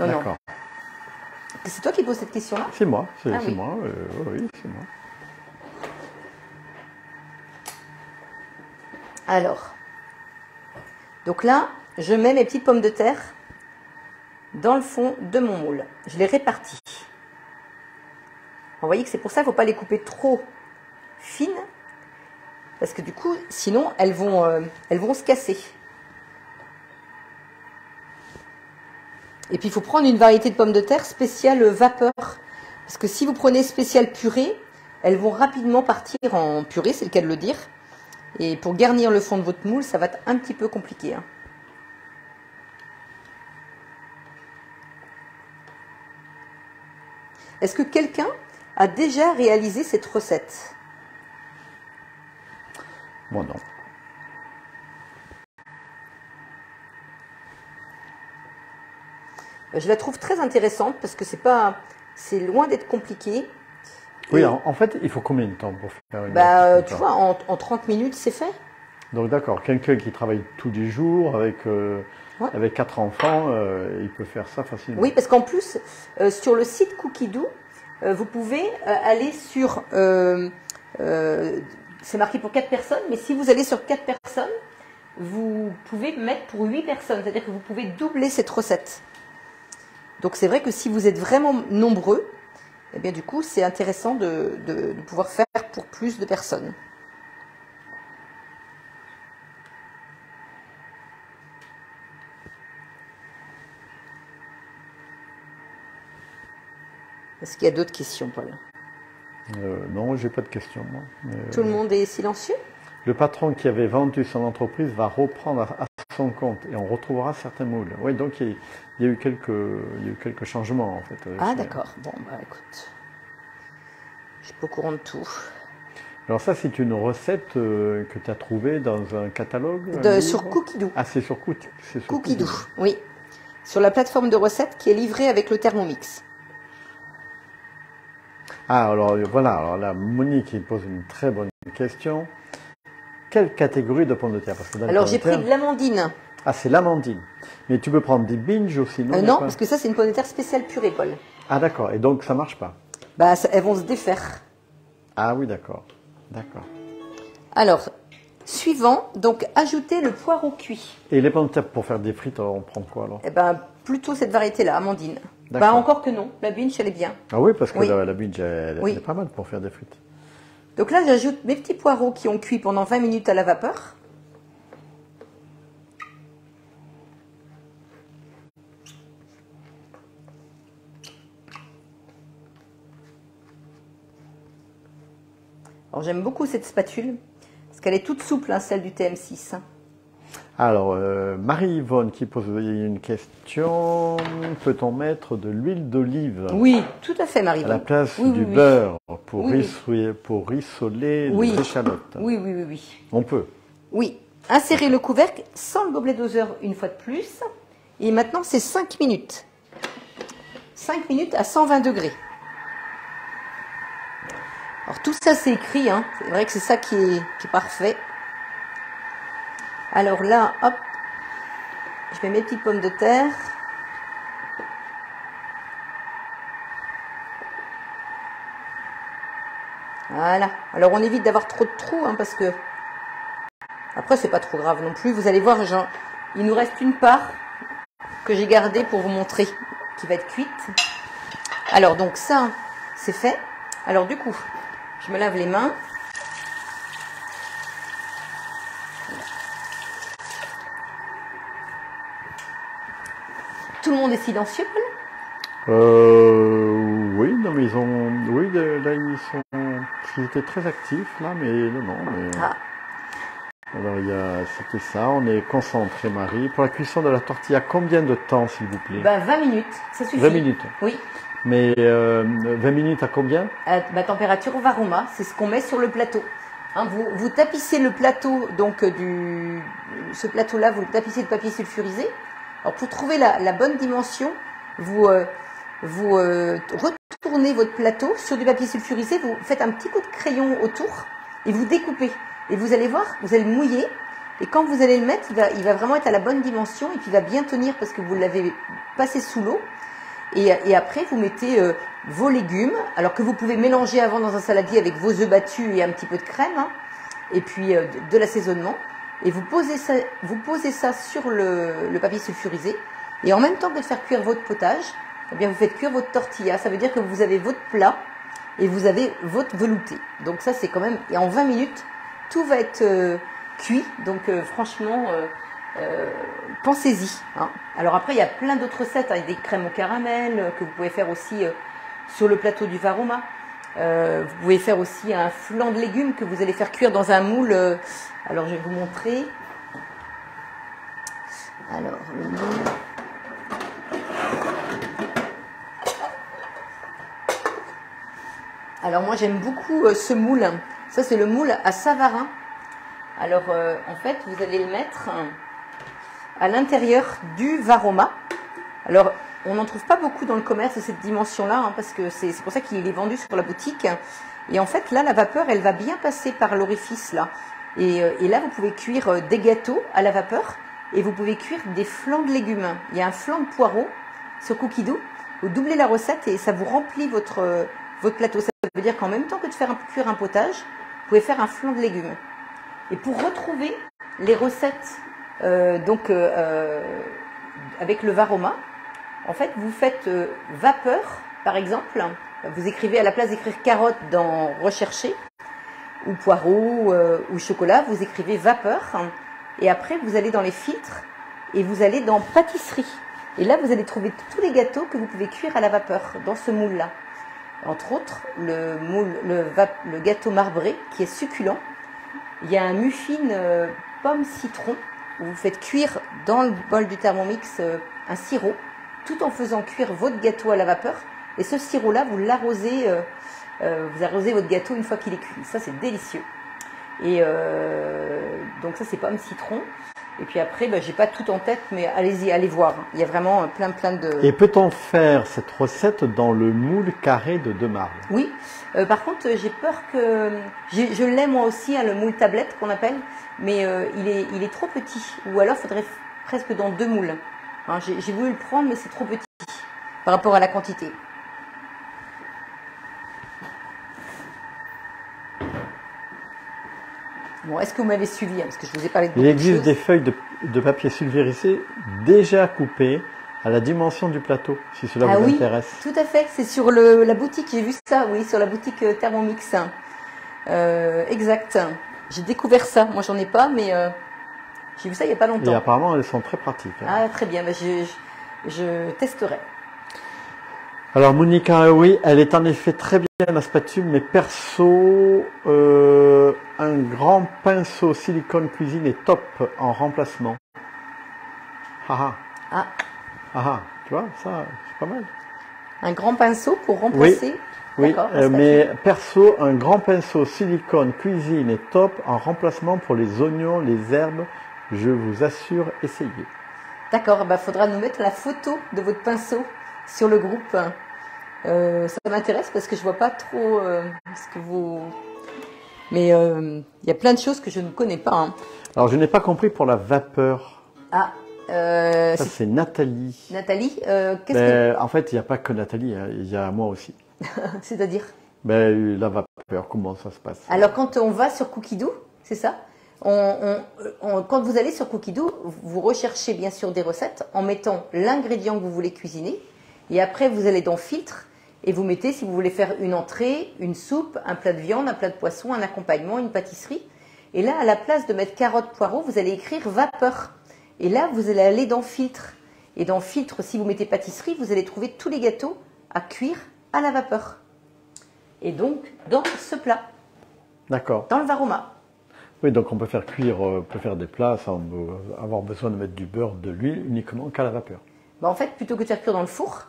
Non, non. D'accord. C'est toi qui poses cette question-là? C'est moi, c'est Ah oui. moi, oui, c'est moi. Alors, donc là, je mets mes petites pommes de terre dans le fond de mon moule. Je les répartis. Vous voyez que c'est pour ça qu'il ne faut pas les couper trop fines, parce que du coup, sinon, elles vont se casser. Et puis, il faut prendre une variété de pommes de terre spéciale vapeur, parce que si vous prenez spéciale purée, elles vont rapidement partir en purée, c'est le cas de le dire. Et pour garnir le fond de votre moule, ça va être un petit peu compliqué, hein. Est-ce que quelqu'un a déjà réalisé cette recette? Moi non. Je la trouve très intéressante parce que c'est loin d'être compliqué. Oui, Et, en fait, il faut combien de temps pour faire une recette tu comme vois, ça? en 30 minutes, c'est fait. Donc d'accord, quelqu'un qui travaille tous les jours Ouais. avec 4 enfants, il peut faire ça facilement. Oui, parce qu'en plus, sur le site Cookidoo, vous pouvez aller sur... c'est marqué pour 4 personnes, mais si vous allez sur 4 personnes, vous pouvez mettre pour 8 personnes. C'est-à-dire que vous pouvez doubler cette recette. Donc c'est vrai que si vous êtes vraiment nombreux, eh bien du coup, c'est intéressant de pouvoir faire pour plus de personnes. Est-ce qu'il y a d'autres questions, Paul? Non, j'ai pas de questions, moi. Tout le monde est silencieux? Le patron qui avait vendu son entreprise va reprendre à son compte et on retrouvera certains moules. Oui, donc il y a eu quelques changements en fait. Ah d'accord, bon bah écoute, je suis pas au courant de tout. Alors ça, c'est une recette que tu as trouvée dans un catalogue un Sur livre? Cookidoo. Ah, c'est sur Cookidoo, oui. Sur la plateforme de recettes qui est livrée avec le Thermomix. Ah, alors voilà, alors là, Monique il pose une très bonne question. Quelle catégorie de pommes de terre? Parce que dans les Alors pommes j'ai de terre- pris de l'amandine. Ah, c'est l'amandine. Mais tu peux prendre des binges aussi, non? Non, parce que ça c'est une pomme de terre spéciale purée, Paul. Ah, d'accord. Et donc, ça marche pas? Bah elles vont se défaire. Ah oui, d'accord. D'accord. Alors, suivant, donc ajouter le poireau cuit. Et les pommes de terre, pour faire des frites, on prend quoi alors? Eh ben plutôt cette variété-là, amandine. D'accord. Bah encore que non, la binge elle est bien. Ah oui, parce que Oui. la binge, elle Oui. est pas mal pour faire des frites. Donc là j'ajoute mes petits poireaux qui ont cuit pendant 20 minutes à la vapeur. Alors j'aime beaucoup cette spatule, parce qu'elle est toute souple, hein, celle du TM6. Alors, Marie-Yvonne qui pose une question. Peut-on mettre de l'huile d'olive Oui, tout à fait, à la Marie-Vonne. place Oui, du oui, oui. beurre pour, Oui, oui. pour rissoler Oui. les échalotes? Oui, oui, oui, oui. On peut. Oui. Insérez le couvercle sans le gobelet doseur une fois de plus. Et maintenant, c'est 5 minutes. 5 minutes à 120 degrés. Alors tout ça, c'est écrit, hein. C'est vrai que c'est ça qui est parfait. Alors là, hop, je mets mes petites pommes de terre. Voilà. Alors on évite d'avoir trop de trous, hein, parce que après c'est pas trop grave non plus. Vous allez voir, genre, il nous reste une part que j'ai gardée pour vous montrer, qui va être cuite. Alors donc ça, c'est fait. Alors du coup, je me lave les mains. Tout le monde est silencieux, Paul? Oui, non, mais oui, là, ils étaient très actifs, là, mais non, mais... Ah. Alors, c'était ça, on est concentré, Marie. Pour la cuisson de la tortilla, combien de temps, s'il vous plaît? Ben, 20 minutes, ça suffit. 20 minutes. Oui. Mais 20 minutes à combien? À température Varoma, c'est ce qu'on met sur le plateau. Hein, vous tapissez le plateau, donc ce plateau-là, vous le tapissez de papier sulfurisé. Alors pour trouver la bonne dimension, vous retournez votre plateau sur du papier sulfurisé, vous faites un petit coup de crayon autour et vous découpez. Et vous allez voir, vous allez le mouiller. Et quand vous allez le mettre, il va vraiment être à la bonne dimension et puis il va bien tenir parce que vous l'avez passé sous l'eau. Et après, vous mettez vos légumes, alors que vous pouvez mélanger avant dans un saladier avec vos œufs battus et un petit peu de crème, hein, et puis de l'assaisonnement. Et vous posez ça sur le papier sulfurisé. Et en même temps que de faire cuire votre potage, eh bien vous faites cuire votre tortilla. Ça veut dire que vous avez votre plat et vous avez votre velouté. Donc ça, c'est quand même... Et en 20 minutes, tout va être cuit. Donc franchement... pensez-y. Hein. Alors après, il y a plein d'autres recettes, hein, des crèmes au caramel que vous pouvez faire aussi sur le plateau du Varoma. Vous pouvez faire aussi un flan de légumes que vous allez faire cuire dans un moule. Alors je vais vous montrer. Alors le moule. Alors moi j'aime beaucoup ce moule. Ça c'est le moule à Savarin. Alors en fait vous allez le mettre à l'intérieur du Varoma. Alors, on n'en trouve pas beaucoup dans le commerce de cette dimension-là, hein, parce que c'est pour ça qu'il est vendu sur la boutique. Et en fait, là, la vapeur, elle va bien passer par l'orifice, là. Et là, vous pouvez cuire des gâteaux à la vapeur, et vous pouvez cuire des flans de légumes. Il y a un flan de poireaux sur Cookie Dough. Vous doublez la recette et ça vous remplit votre plateau. Ça veut dire qu'en même temps que de faire cuire un potage, vous pouvez faire un flan de légumes. Et pour retrouver les recettes avec le Varoma, en fait, vous faites vapeur, par exemple. Vous écrivez, à la place d'écrire carotte dans rechercher, ou poireau, ou chocolat, vous écrivez vapeur. Et après, vous allez dans les filtres et vous allez dans pâtisserie. Et là, vous allez trouver tous les gâteaux que vous pouvez cuire à la vapeur dans ce moule-là. Entre autres, le gâteau marbré qui est succulent. Il y a un muffin pomme citron où vous faites cuire dans le bol du Thermomix un sirop, tout en faisant cuire votre gâteau à la vapeur. Et ce sirop-là, vous l'arrosez, vous arrosez votre gâteau une fois qu'il est cuit. Ça, c'est délicieux. Et donc ça, c'est pomme citron. Et puis après, j'ai pas tout en tête, mais allez-y, allez voir. Il y a vraiment plein de... Et peut-on faire cette recette dans le moule carré de De Marle? Oui. Par contre, j'ai peur que... Je l'ai moi aussi, hein, le moule tablette qu'on appelle, mais il est trop petit. Ou alors, il faudrait presque dans 2 moules. Hein, j'ai voulu le prendre, mais c'est trop petit par rapport à la quantité. Bon, est-ce que vous m'avez suivi, hein, parce que je vous ai parlé de beaucoup Il existe de des feuilles de papier sulfurisé déjà coupées à la dimension du plateau, si cela vous intéresse. Tout à fait. C'est sur la boutique, j'ai vu ça, oui, sur la boutique Thermomix. Exact. J'ai découvert ça. Moi, j'en ai pas, mais j'ai vu ça il n'y a pas longtemps. Et apparemment, elles sont très pratiques. Hein. Ah, très bien. Je testerai. Alors, Monica, oui, elle est en effet très bien la spatule, mais perso, un grand pinceau silicone cuisine est top en remplacement. Ah ah. Ah, tu vois, ça, c'est pas mal. Un grand pinceau pour remplacer. Oui, mais perso, un grand pinceau silicone cuisine est top en remplacement pour les oignons, les herbes. Je vous assure, essayez. D'accord, faudra nous mettre la photo de votre pinceau sur le groupe. Ça m'intéresse parce que je vois pas trop ce que vous... Mais il y a plein de choses que je ne connais pas. Hein. Alors, je n'ai pas compris pour la vapeur. Ah, ça, c'est Nathalie. Nathalie, qu'est-ce que... En fait, il n'y a pas que Nathalie, hein, il y a moi aussi. C'est-à-dire la vapeur, comment ça se passe? Alors, quand on va sur Cookie Dough, c'est ça, quand vous allez sur Cookie Dough, vous recherchez bien sûr des recettes en mettant l'ingrédient que vous voulez cuisiner. Et après, vous allez dans Filtre et vous mettez, si vous voulez faire une entrée, une soupe, un plat de viande, un plat de poisson, un accompagnement, une pâtisserie. Et là, à la place de mettre carotte, poireau, vous allez écrire vapeur. Et là, vous allez aller dans Filtre. Et dans Filtre, si vous mettez pâtisserie, vous allez trouver tous les gâteaux à cuire à la vapeur. Et donc, dans ce plat. D'accord. Dans le Varoma. Oui, donc on peut faire cuire, on peut faire des plats sans avoir besoin de mettre du beurre, de l'huile, uniquement qu'à la vapeur. En fait, plutôt que de faire cuire dans le four,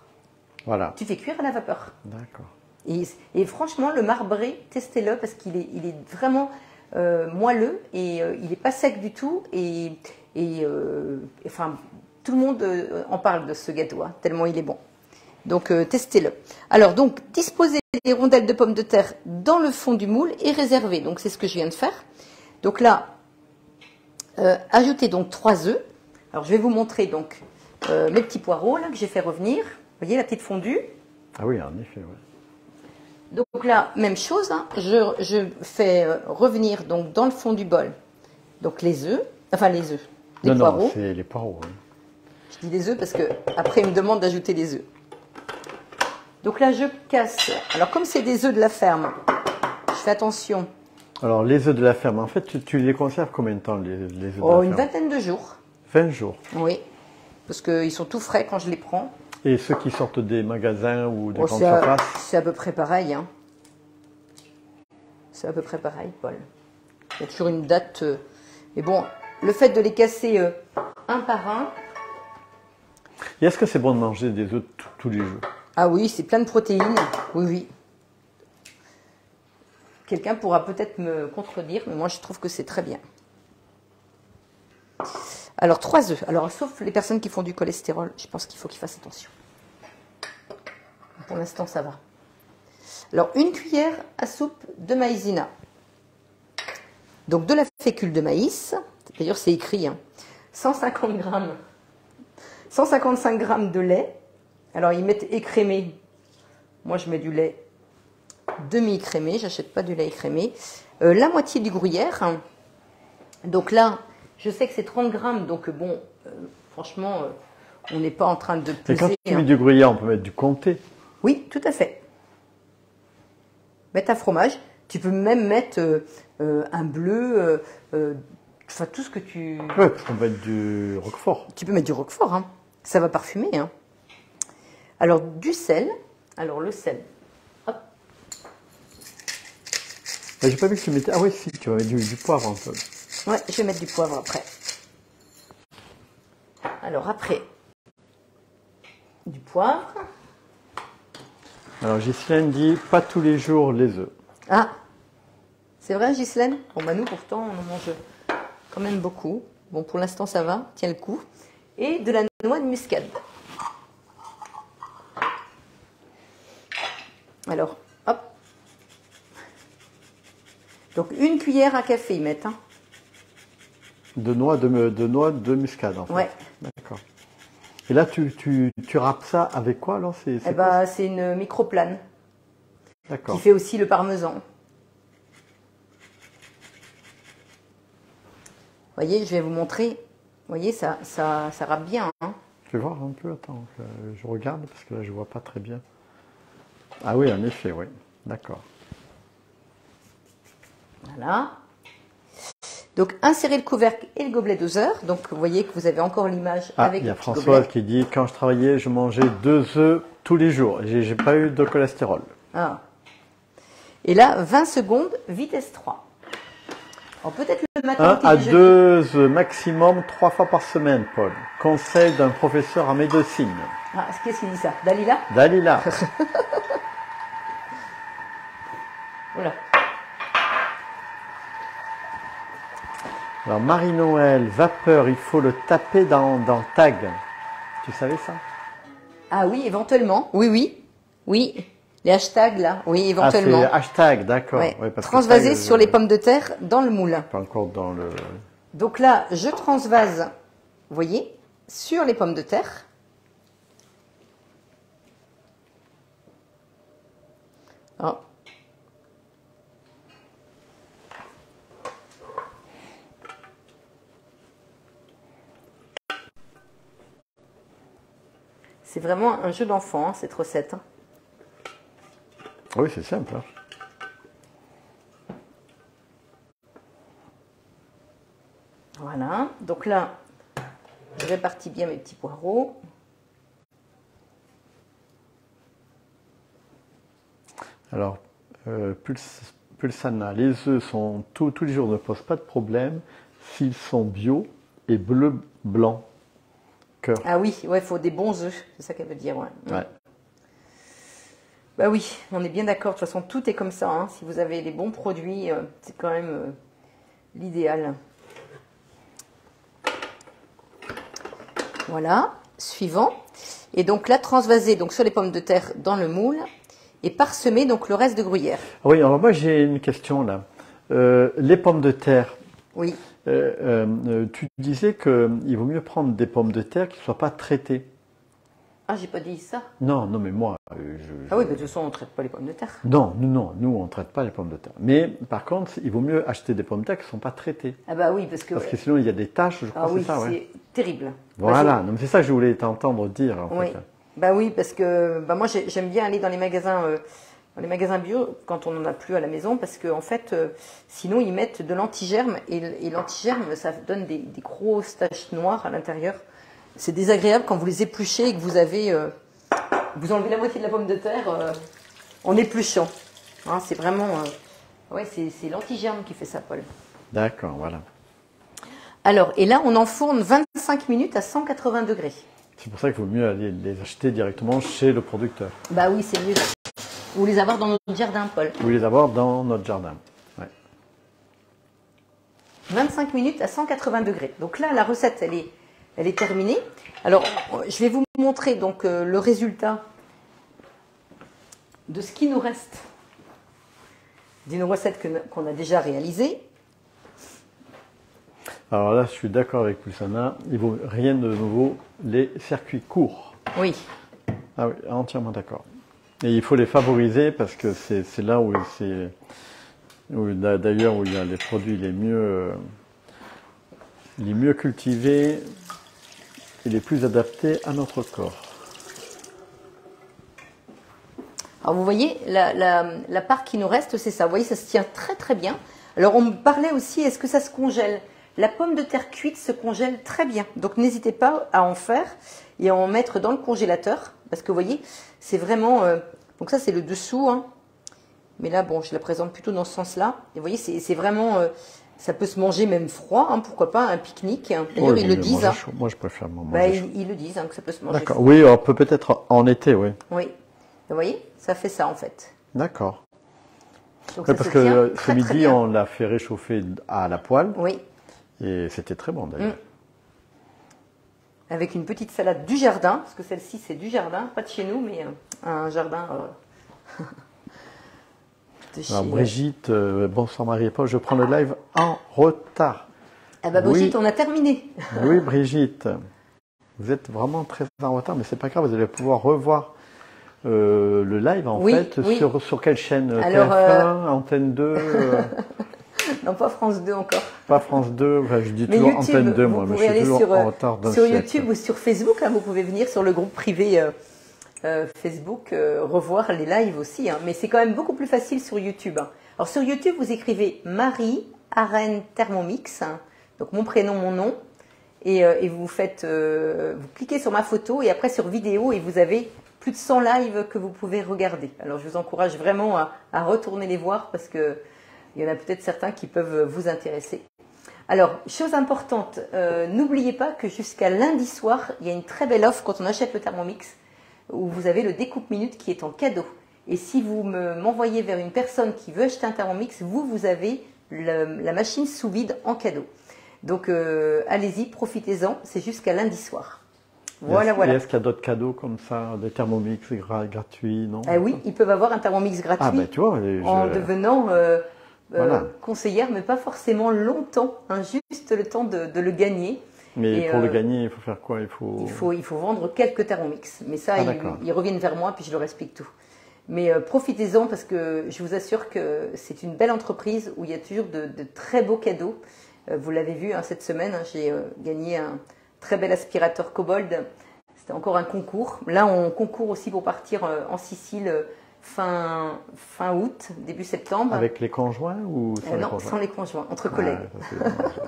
Voilà. Tu fais cuire à la vapeur. D'accord. Et franchement, le marbré, testez-le parce qu'il est vraiment moelleux et il n'est pas sec du tout. Enfin, tout le monde en parle de ce gâteau, hein, tellement il est bon. Donc, testez-le. Alors, donc, disposez les rondelles de pommes de terre dans le fond du moule et réservez. Donc, c'est ce que je viens de faire. Donc là, ajoutez donc 3 œufs. Alors, je vais vous montrer donc mes petits poireaux là, que j'ai fait revenir. Vous voyez la petite fondue? Ah oui, en effet, oui. Donc là, même chose, hein, je fais revenir donc dans le fond du bol donc les œufs, les poireaux. Non, c'est les poireaux. Oui. Je dis les œufs parce que après ils me demandent d'ajouter les œufs. Donc là, je casse. Alors comme c'est des œufs de la ferme, je fais attention. Alors les œufs de la ferme, en fait, tu les conserves combien de temps les œufs de la ferme? Une vingtaine de jours. 20 jours. Oui, parce qu'ils sont tout frais quand je les prends. Et ceux qui sortent des magasins ou des grandes surfaces? C'est à peu près pareil. Hein. C'est à peu près pareil, Paul. Il y a toujours une date. Mais bon, le fait de les casser un par un. Et est-ce que c'est bon de manger des œufs tous les jours? Ah oui, c'est plein de protéines. Oui, oui. Quelqu'un pourra peut-être me contredire, mais moi je trouve que c'est très bien. Alors 3 œufs. Alors sauf les personnes qui font du cholestérol, je pense qu'il faut qu'ils fassent attention. Pour l'instant, ça va. Alors, 1 cuillère à soupe de maïzena. Donc, de la fécule de maïs. D'ailleurs, c'est écrit. Hein, 150 grammes. 155 grammes de lait. Alors, ils mettent écrémé. Moi, je mets du lait demi-écrémé. J'achète pas du lait écrémé. La moitié du gruyère. Donc là, je sais que c'est 30 grammes. Donc, bon, franchement, on n'est pas en train de peser. Et quand tu mets du gruyère, on peut mettre du comté? Oui, tout à fait. Mettre un fromage. Tu peux même mettre un bleu, enfin tout ce que tu... Oui, on peut mettre du roquefort. Tu peux mettre du roquefort, hein. Ça va parfumer. Hein. Alors, du sel. Alors, le sel. Hop. J'ai pas vu que tu mettais... Ah oui, si, tu vas mettre du poivre un peu. Ouais, je vais mettre du poivre après. Alors, après, du poivre. Alors, Ghislaine dit, pas tous les jours les œufs. Ah, c'est vrai, Ghislaine? Bon, bah nous, pourtant, on en mange quand même beaucoup. Bon, pour l'instant, ça va, tient le coup. Et de la noix de muscade. Alors, hop. Donc, 1 cuillère à café, ils mettent. Hein. De noix de muscade, en fait. Ouais. D'accord. Et là, tu râpes ça avec quoi, alors? Eh ben, c'est une microplane. D'accord. Qui fait aussi le parmesan. Vous voyez, je vais vous montrer. Vous voyez, ça râpe bien. Hein. Je vais voir un peu, attends, je regarde parce que là je vois pas très bien. Ah oui, en effet, oui. D'accord. Voilà. Donc, insérez le couvercle et le gobelet doseur. Donc, vous voyez que vous avez encore l'image avec il y a le petit Françoise gobelet. qui dit, quand je travaillais, je mangeais 2 œufs tous les jours. J'ai pas eu de cholestérol. Ah. Et là, 20 secondes, vitesse 3. Alors, peut-être le matin... 1 à 2 œufs maximum 3 fois par semaine, Paul. Conseil d'un professeur en médecine. Ah, qu'est-ce qu'il dit ça? Dalila? Dalila. Voilà. Alors, Marie-Noël, vapeur, il faut le taper dans tag. Tu savais ça? Ah oui, éventuellement. Oui, oui. Oui. Les hashtags, là. Oui, éventuellement. Ah, c'est hashtag, d'accord. Ouais. Ouais, parce que Transvaser tag, sur les pommes de terre dans le moule. Pas encore dans le... Donc là, je transvase, vous voyez, sur les pommes de terre. Oh. C'est vraiment un jeu d'enfant, hein, cette recette. Hein. Oui, c'est simple. Hein. Voilà. Donc là, je répartis bien mes petits poireaux. Alors, Pulsana, les œufs sont tous les jours ne posent pas de problème s'ils sont bio et bleu-blanc. Cœur. Ah oui, il faut des bons œufs, c'est ça qu'elle veut dire. Ouais. Ouais. Bah oui, on est bien d'accord. De toute façon, tout est comme ça, hein. Si vous avez les bons produits, c'est quand même l'idéal. Voilà, suivant. Et donc là, transvaser donc sur les pommes de terre dans le moule et parsemer donc le reste de gruyère. Oui, alors moi j'ai une question là. Les pommes de terre, Oui. tu disais qu'il vaut mieux prendre des pommes de terre qui ne soient pas traitées. Ah, j'ai pas dit ça. Non, non, mais moi, Ah oui, mais de toute façon, on ne traite pas les pommes de terre. Non, nous, on ne traite pas les pommes de terre. Mais par contre, il vaut mieux acheter des pommes de terre qui ne sont pas traitées. Ah bah oui, parce que Sinon, il y a des taches, je crois, ah oui, c'est ça, ouais. c'est terrible. Voilà, non, mais c'est ça que je voulais t'entendre dire, en Oui. fait. Bah oui, parce que bah moi, j'aime bien aller dans les magasins bio quand on n'en a plus à la maison, parce que en fait, sinon, ils mettent de l'antigerme, et l'antigerme, ça donne des grosses taches noires à l'intérieur. C'est désagréable quand vous les épluchez et que vous avez... vous enlevez la moitié de la pomme de terre en épluchant. Hein, c'est vraiment... ouais, c'est l'antigerme qui fait ça, Paul. D'accord, voilà. Alors, et là, on enfourne 25 minutes à 180 degrés. C'est pour ça qu'il vaut mieux aller les acheter directement chez le producteur. Bah oui, c'est mieux. Ou les avoir dans notre jardin, Paul. Ou les avoir dans notre jardin. Ouais. 25 minutes à 180 degrés. Donc là, la recette, elle est terminée. Alors, je vais vous montrer donc le résultat de ce qui nous reste d'une recette qu'on a déjà réalisée. Alors là, je suis d'accord avec Poussana, il vaut rien de nouveau les circuits courts. Oui. Ah oui, entièrement d'accord. Et il faut les favoriser parce que c'est là où d'ailleurs où il y a les produits les mieux cultivés et les plus adaptés à notre corps. Alors vous voyez, la part qui nous reste, c'est ça. Vous voyez, ça se tient très très bien. Alors on me parlait aussi, est-ce que ça se congèle? La pomme de terre cuite se congèle très bien. Donc n'hésitez pas à en faire et à en mettre dans le congélateur. Parce que vous voyez, c'est vraiment... donc ça c'est le dessous. Hein. Mais là, bon, je la présente plutôt dans ce sens-là. Et vous voyez, c'est vraiment... ça peut se manger même froid, hein, pourquoi pas, un pique-nique. D'ailleurs, Oui, ils le disent. Hein. Moi, je préfère manger chaud. Ils le disent, hein, que ça peut se manger D'accord. froid. Oui, on peut peut-être en été, oui. Oui. Vous voyez, ça fait ça en fait. D'accord. Donc, Oui, ça parce se que tient ce très, très midi, bien. on l'a fait réchauffer à la poêle. Oui. Et c'était très bon d'ailleurs. Avec une petite salade du jardin, parce que celle-ci c'est du jardin, pas de chez nous, mais un jardin de chez... Alors Brigitte, bonsoir Marie-Paul, je prends le live en retard. Ah bah Brigitte, Oui. on a terminé. Oui Brigitte, vous êtes vraiment très en retard, mais c'est pas grave, vous allez pouvoir revoir le live en fait. Oui. Sur quelle chaîne? Alors, TF1, Antenne 2 Non, pas France 2 encore. Pas France 2, enfin, je dis Mais toujours YouTube, Antenne 2 vous moi, mais je pouvez suis aller toujours en retard d'un sur siècle. YouTube ou sur Facebook, hein, vous pouvez venir sur le groupe privé Facebook, revoir les lives aussi. Hein. Mais c'est quand même beaucoup plus facile sur YouTube. Hein. Alors sur YouTube, vous écrivez Marie Arène Thermomix, hein, donc mon prénom, mon nom, et vous faites, vous cliquez sur ma photo et après sur vidéo et vous avez plus de 100 lives que vous pouvez regarder. Alors je vous encourage vraiment à retourner les voir parce que il y en a peut-être certains qui peuvent vous intéresser. Alors, chose importante, n'oubliez pas que jusqu'à lundi soir, il y a une très belle offre quand on achète le Thermomix où vous avez le découpe minute qui est en cadeau. Et si vous m'envoyez vers une personne qui veut acheter un Thermomix, vous avez la machine sous vide en cadeau. Donc, allez-y, profitez-en, c'est jusqu'à lundi soir. Voilà, voilà. Et est-ce qu'il y a d'autres cadeaux comme ça, des Thermomix gratuits, non? Oui, ils peuvent avoir un Thermomix gratuit tu vois, en devenant voilà. conseillère, mais pas forcément longtemps, hein, juste le temps de le gagner. Mais pour le gagner, il faut faire quoi? Il faut vendre quelques Thermomix. Mais ça, ils reviennent vers moi, puis je leur explique tout. Mais profitez-en parce que je vous assure que c'est une belle entreprise où il y a toujours de très beaux cadeaux. Vous l'avez vu hein, cette semaine, hein, j'ai gagné un très bel aspirateur Cobold. C'était encore un concours. Là, on concourt aussi pour partir en Sicile fin août, début septembre. Avec les conjoints ou sans les conjoints? Sans les conjoints, entre collègues. Ça,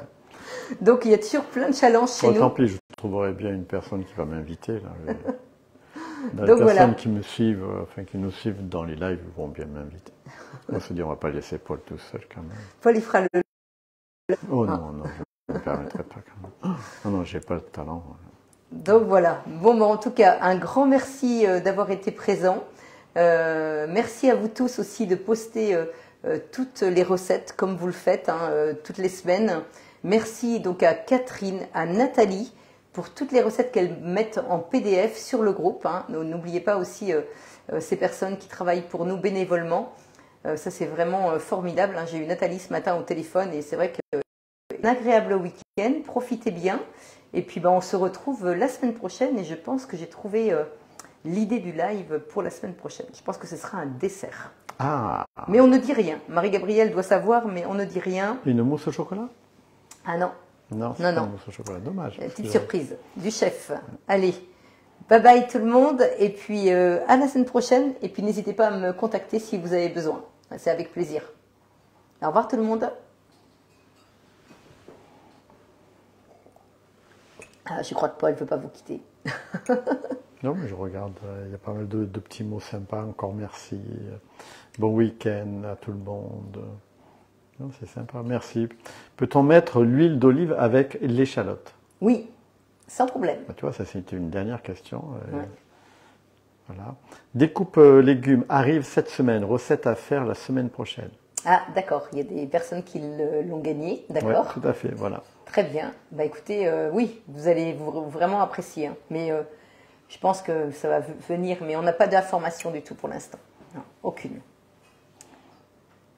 donc il y a toujours plein de challenges chez nous. Tant pis, je trouverai bien une personne qui va m'inviter. Les donc, personnes qui me suivent, qui nous suivent dans les lives vont bien m'inviter. On se dit, on va pas laisser Paul tout seul quand même. Paul, il fera le... Oh non, je ne me permettrai pas quand même. Non, j'ai pas le talent. Donc voilà. Bon, en tout cas, un grand merci d'avoir été présent. Merci à vous tous aussi de poster toutes les recettes comme vous le faites toutes les semaines. Merci donc à Catherine, à Nathalie pour toutes les recettes qu'elles mettent en PDF sur le groupe. N'oubliez pas aussi ces personnes qui travaillent pour nous bénévolement. Ça c'est vraiment formidable. J'ai eu Nathalie ce matin au téléphone et c'est vrai que un agréable week-end. Profitez bien. Et puis on se retrouve la semaine prochaine et je pense que j'ai trouvé l'idée du live pour la semaine prochaine. Je pense que ce sera un dessert. Ah. Mais on ne dit rien. Marie-Gabrielle doit savoir, mais on ne dit rien. Une mousse au chocolat? Ah non. Non, c'est pas une mousse au chocolat. Dommage. Petite surprise du chef. Allez, bye bye tout le monde. Et puis à la semaine prochaine. Et puis n'hésitez pas à me contacter si vous avez besoin. C'est avec plaisir. Au revoir tout le monde. Ah, je crois que Paul ne veut pas vous quitter. Non, mais je regarde, il y a pas mal de petits mots sympas. Encore merci. Bon week-end à tout le monde. Non, c'est sympa, merci. Peut-on mettre l'huile d'olive avec l'échalote? Oui, sans problème. Tu vois, ça c'est une dernière question. Ouais. Voilà. Découpe légumes arrive cette semaine. Recette à faire la semaine prochaine. Ah, d'accord. Il y a des personnes qui l'ont gagné. D'accord. Ouais, tout à fait, voilà. Très bien. Bah écoutez, oui, vous allez vraiment apprécier. Mais je pense que ça va venir. Mais on n'a pas d'informations du tout pour l'instant. Non, aucune.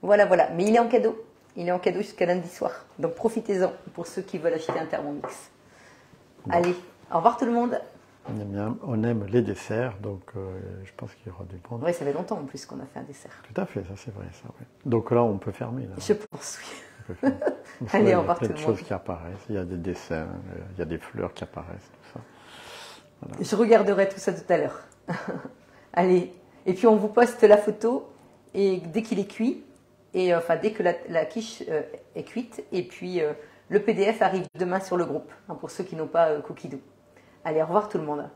Voilà, voilà. Mais il est en cadeau. Il est en cadeau jusqu'à lundi soir. Donc profitez-en pour ceux qui veulent acheter un Thermomix. Bon. Allez, au revoir tout le monde. On aime les desserts, donc je pense qu'il y aura du bon. Oui, ça fait longtemps en plus qu'on a fait un dessert. Tout à fait, ça c'est vrai. Ça, ouais. Donc là, on peut fermer. Là. Je pense, oui. Allez, au revoir tout le monde. Il y a plein de choses qui apparaissent. Il y a des dessins, il y a des fleurs qui apparaissent, tout ça. Voilà. Je regarderai tout ça tout à l'heure. Allez, et puis on vous poste la photo et dès qu'il est cuit, et enfin dès que la quiche est cuite, et puis le PDF arrive demain sur le groupe, pour ceux qui n'ont pas Cookie Dough. Allez, au revoir tout le monde.